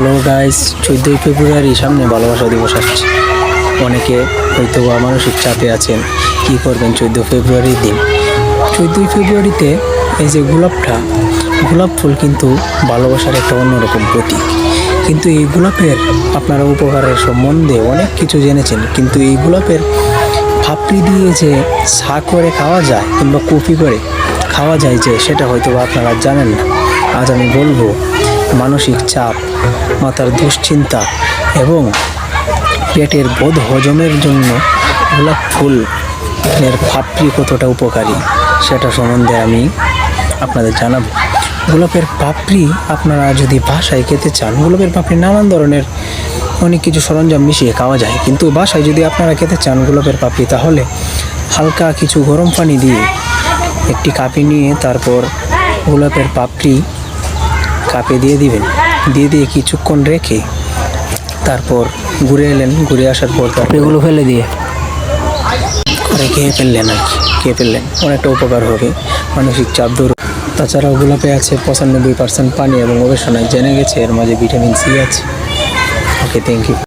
Hello guys, 14ই ফেব্রুয়ারি সামনে ভালোবাসা দিবস আসছে। অনেকে হয়তো মানসিক চাপে আছেন, কি করবেন 14 ফেব্রুয়ারির দিন। 14ই ফেব্রুয়ারিতে এই যে গোলাপ ফুল কিন্তু ভালোবাসার একটা অন্যরকম প্রতীক। কিন্তু এই গোলাপের আপনারা উপকারের সম্বন্ধে অনেক কিছু জেনেছেন, কিন্তু এই গোলাপের পাপড়ি দিয়ে যে চা করে খাওয়া যায় কিংবা কফি করে খাওয়া যায় যে, সেটা হয়তো আপনারা জানেন না। আজ আমি বলবো মানসিক চাপ, মাথার দুশ্চিন্তা এবং পেটের বোধ হজমের জন্য গোলাপ ফুলের পাপড়ি কতটা উপকারী সেটা সম্বন্ধে আমি আপনাদের জানাবো। গোলাপের পাপড়ি আপনারা যদি বাসায় খেতে চান, গোলাপের পাপড়ি নানান ধরনের অনেক কিছু সরঞ্জাম মিশিয়ে খাওয়া যায়, কিন্তু বাসায় যদি আপনারা খেতে চান গোলাপের পাপড়ি, তাহলে হালকা কিছু গরম পানি দিয়ে একটি কাপে নিয়ে তারপর গোলাপের পাপড়ি কাপে দিয়ে দিবেন, দিয়ে কিছুক্ষণ রেখে তারপর ঘুরে আসার পর পাপড়িগুলো ফেলে দিয়ে করে খেয়ে ফেললেন অনেকটা উপকার হবে, মানসিক চাপ দূর। তাছাড়াও গোলাপে আছে 95% পানি এবং গবেষণায় জেনে গেছে এর মাঝে ভিটামিন সি আছে। ওকে, থ্যাংক ইউ।